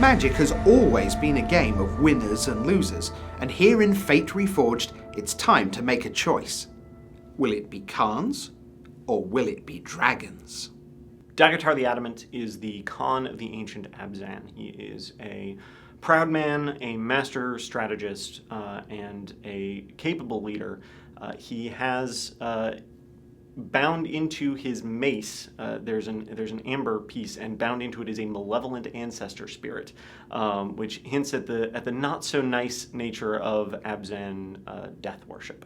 Magic has always been a game of winners and losers, and here in Fate Reforged, it's time to make a choice. Will it be Khans, or will it be dragons? Daggett the Adamant is the Khan of the ancient Abzan. He is a proud man, a master strategist, and a capable leader. He has bound into his mace, there's an amber piece, and bound into it is a malevolent ancestor spirit, which hints at the not so nice nature of Abzan death worship.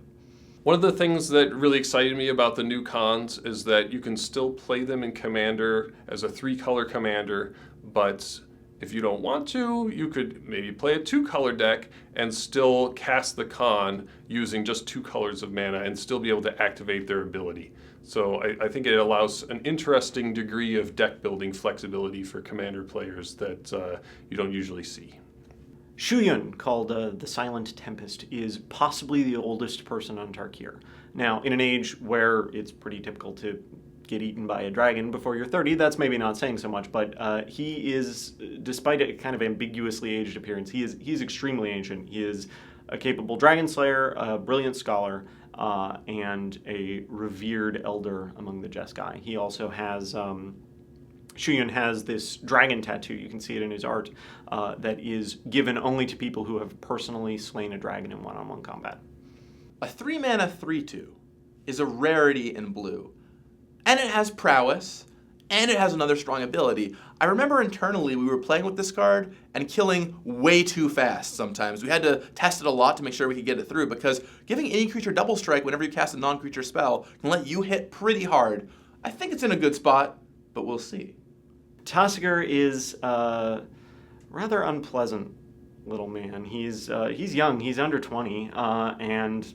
One of the things that really excited me about the new Khans is that you can still play them in Commander as a 3-color commander, but if you don't want to, you could maybe play a 2-color deck and still cast the Khan using just 2 colors of mana and still be able to activate their ability. So I think it allows an interesting degree of deck building flexibility for Commander players that you don't usually see. Xuan, called the Silent Tempest, is possibly the oldest person on Tarkir. Now, in an age where it's pretty typical to get eaten by a dragon before you're 30, that's maybe not saying so much, but he is, despite a kind of ambiguously aged appearance, he's extremely ancient. He is a capable dragon slayer, a brilliant scholar, and a revered elder among the Jeskai. He also has... Xuan has this dragon tattoo, you can see it in his art, that is given only to people who have personally slain a dragon in one-on-one combat. A 3-mana 3/2 is a rarity in blue, and it has prowess, and it has another strong ability. I remember internally we were playing with this card and killing way too fast sometimes. We had to test it a lot to make sure we could get it through, because giving any creature double strike whenever you cast a non-creature spell can let you hit pretty hard. I think it's in a good spot, but we'll see. Tasigur is a rather unpleasant little man. He's young, he's under 20, and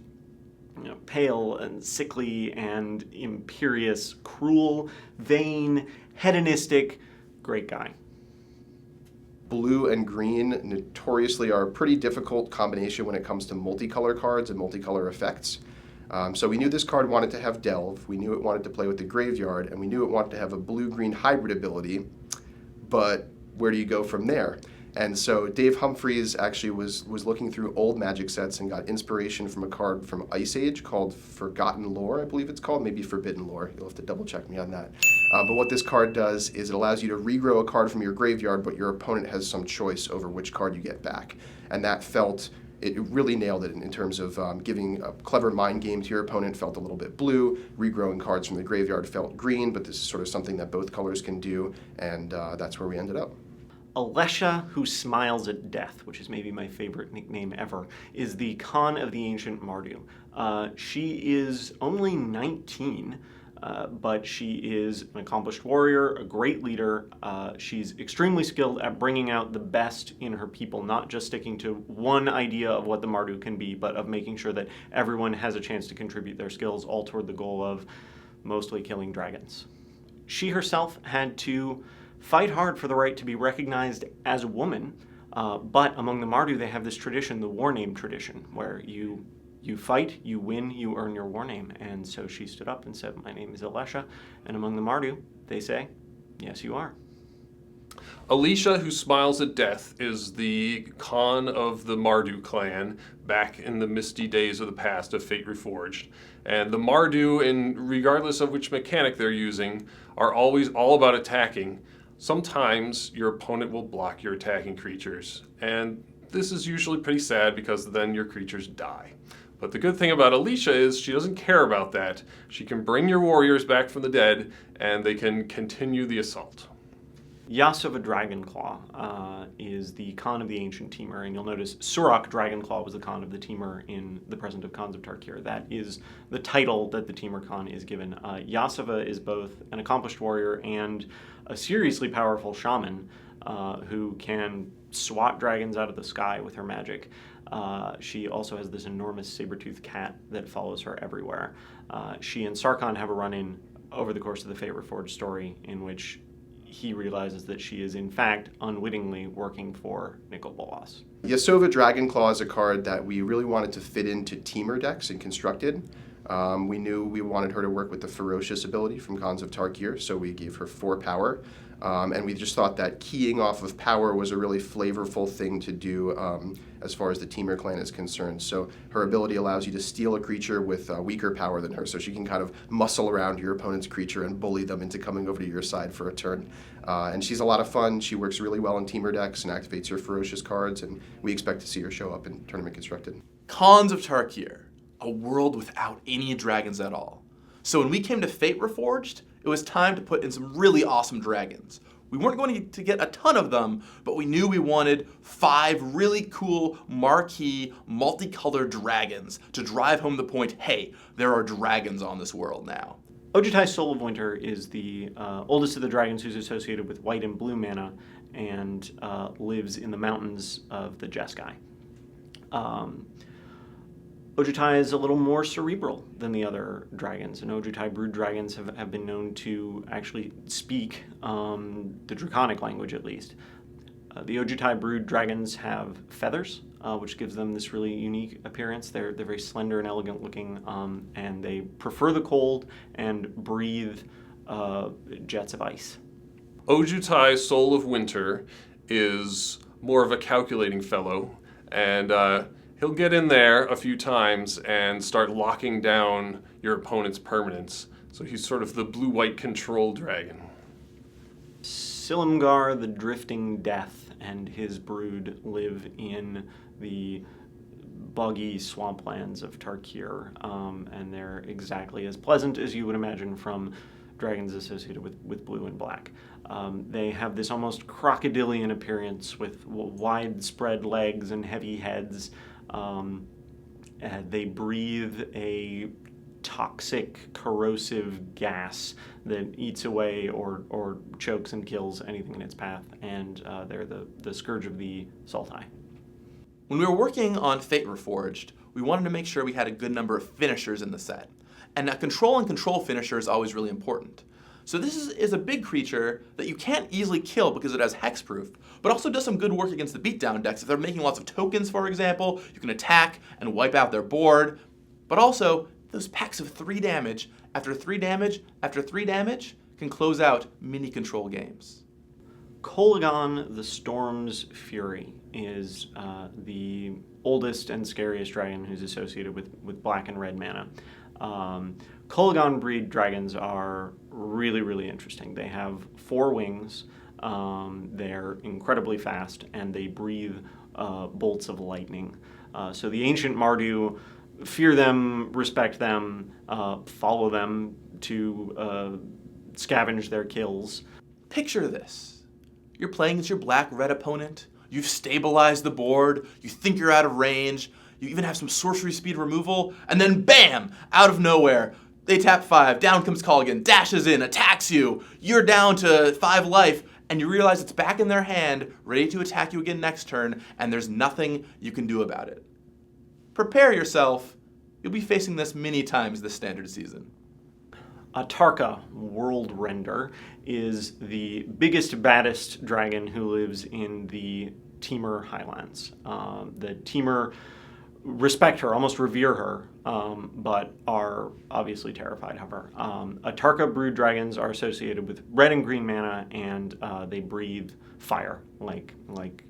pale and sickly and imperious, cruel, vain, hedonistic, great guy. Blue and green notoriously are a pretty difficult combination when it comes to multicolor cards and multicolor effects. So we knew this card wanted to have Delve, we knew it wanted to play with the graveyard, and we knew it wanted to have a blue-green hybrid ability, but where do you go from there? And so Dave Humphreys actually was looking through old Magic sets and got inspiration from a card from Ice Age called Forgotten Lore, I believe it's called, maybe Forbidden Lore. You'll have to double check me on that. But what this card does is it allows you to regrow a card from your graveyard, but your opponent has some choice over which card you get back. And that it really nailed it in terms of giving a clever mind game to your opponent. Felt a little bit blue. Regrowing cards from the graveyard felt green, but this is sort of something that both colors can do, and that's where we ended up. Alicia, who smiles at death, which is maybe my favorite nickname ever, is the Khan of the ancient Mardu. She is only 19, but she is an accomplished warrior, a great leader. She's extremely skilled at bringing out the best in her people, not just sticking to one idea of what the Mardu can be, but of making sure that everyone has a chance to contribute their skills, all toward the goal of mostly killing dragons. She herself had to fight hard for the right to be recognized as a woman, but among the Mardu they have this tradition, the war name tradition, where you fight, you win, you earn your war name. And so she stood up and said, "My name is Alicia," and among the Mardu they say, "Yes, you are." Alicia, who smiles at death, is the Khan of the Mardu clan back in the misty days of the past of Fate Reforged. And the Mardu, regardless of which mechanic they're using, are always all about attacking. Sometimes your opponent will block your attacking creatures, and this is usually pretty sad because then your creatures die. But the good thing about Alicia is she doesn't care about that. She can bring your warriors back from the dead, and they can continue the assault. Josefa Dragonclaw is the Khan of the ancient Temur, and you'll notice Surak Dragonclaw was the Khan of the Temur in the Present of Khans of Tarkir. That is the title that the Temur Khan is given. Josefa is both an accomplished warrior and a seriously powerful shaman who can swat dragons out of the sky with her magic. She also has this enormous saber-toothed cat that follows her everywhere. She and Sarkhan have a run-in over the course of the Fate Reforged story in which he realizes that she is in fact unwittingly working for Nicol Bolas. Josefa Dragonclaw is a card that we really wanted to fit into Temur decks and constructed. We knew we wanted her to work with the Ferocious ability from Khans of Tarkir, so we gave her 4 power. And we just thought that keying off of power was a really flavorful thing to do as far as the Temur clan is concerned. So her ability allows you to steal a creature with weaker power than her, so she can kind of muscle around your opponent's creature and bully them into coming over to your side for a turn. And she's a lot of fun. She works really well in Temur decks and activates your ferocious cards, and we expect to see her show up in Tournament Constructed. Cons of Tarkir, a world without any dragons at all. So when we came to Fate Reforged, it was time to put in some really awesome dragons. We weren't going to get a ton of them, but we knew we wanted 5 really cool, marquee, multicolored dragons to drive home the point, hey, there are dragons on this world now. Ojutai Soul of Winter is the oldest of the dragons who's associated with white and blue mana and lives in the mountains of the Jeskai. Ojutai is a little more cerebral than the other dragons, and Ojutai brood dragons have been known to actually speak the Draconic language, at least. The Ojutai brood dragons have feathers, which gives them this really unique appearance. They're very slender and elegant looking, and they prefer the cold and breathe jets of ice. Ojutai Soul of Winter is more of a calculating fellow, and he'll get in there a few times and start locking down your opponent's permanents. So he's sort of the blue-white control dragon. Silumgar, the Drifting Death, and his brood live in the boggy swamplands of Tarkir, and they're exactly as pleasant as you would imagine from dragons associated with blue and black. They have this almost crocodilian appearance with widespread legs and heavy heads. They breathe a toxic, corrosive gas that eats away or chokes and kills anything in its path, and they're the scourge of the Sultai. When we were working on Fate Reforged, we wanted to make sure we had a good number of finishers in the set. And a control and control finisher is always really important. So this is a big creature that you can't easily kill because it has hexproof, but also does some good work against the beatdown decks. If they're making lots of tokens, for example, you can attack and wipe out their board. But also, those packs of 3 damage, after 3 damage, after 3 damage, can close out mini control games. Kolaghan, the Storm's Fury, is the oldest and scariest dragon who's associated with black and red mana. Kolaghan breed dragons are really, really interesting. They have 4 wings, they're incredibly fast, and they breathe bolts of lightning. So the ancient Mardu fear them, respect them, follow them to scavenge their kills. Picture this. You're playing against your black-red opponent, you've stabilized the board, you think you're out of range, you even have some sorcery speed removal, and then bam! Out of nowhere, they tap 5, down comes Kolaghan, dashes in, attacks you, you're down to 5 life, and you realize it's back in their hand, ready to attack you again next turn, and there's nothing you can do about it. Prepare yourself, you'll be facing this many times this standard season. Tarka, World Render, is the biggest, baddest dragon who lives in the Temur Highlands. The Temur respect her, almost revere her, but are obviously terrified of her. Tarka brood dragons are associated with red and green mana, and they breathe fire, like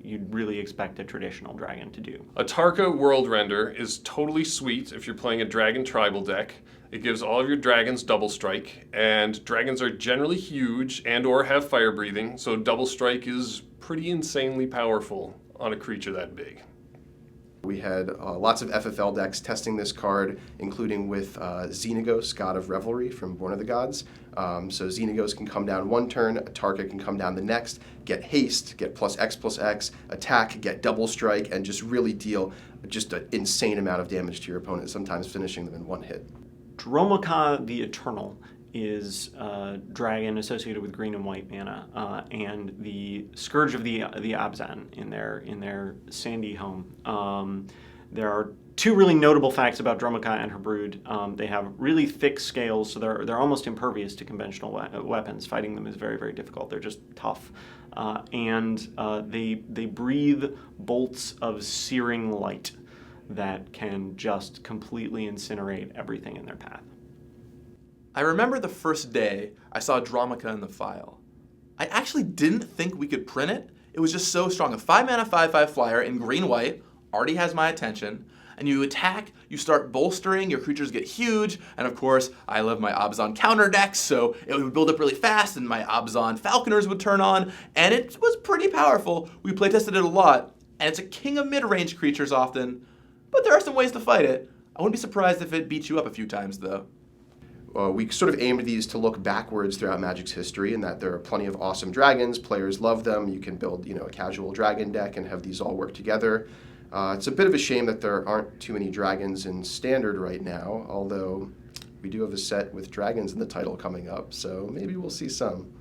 you'd really expect a traditional dragon to do. Tarka World Render is totally sweet if you're playing a dragon tribal deck. It gives all of your dragons double strike, and dragons are generally huge and or have fire breathing, so double strike is pretty insanely powerful on a creature that big. We had lots of FFL decks testing this card, including with Xenagos, God of Revelry from Born of the Gods. So Xenagos can come down 1 turn, Tarka can come down the next, get haste, get +X/+X, attack, get double strike, and just really deal just an insane amount of damage to your opponent, sometimes finishing them in 1 hit. Dromoka the Eternal is a dragon associated with green and white mana, and the scourge of the Abzan in their sandy home. There are 2 really notable facts about Dromoka and her brood. They have really thick scales, so they're almost impervious to conventional weapons. Fighting them is very, very difficult. They're just tough, and they breathe bolts of searing light that can just completely incinerate everything in their path. I remember the first day I saw Dromoka in the file. I actually didn't think we could print it. It was just so strong. A 5-mana 5/5 flyer in green-white already has my attention. And you attack, you start bolstering, your creatures get huge, and of course, I love my Abzan counter decks, so it would build up really fast, and my Abzan Falconers would turn on, and it was pretty powerful. We playtested it a lot, and it's a king of mid-range creatures often, but there are some ways to fight it. I wouldn't be surprised if it beat you up a few times, though. We sort of aimed these to look backwards throughout Magic's history, in that there are plenty of awesome dragons. Players love them. You can build, a casual dragon deck and have these all work together. It's a bit of a shame that there aren't too many dragons in Standard right now, although we do have a set with dragons in the title coming up, so maybe we'll see some.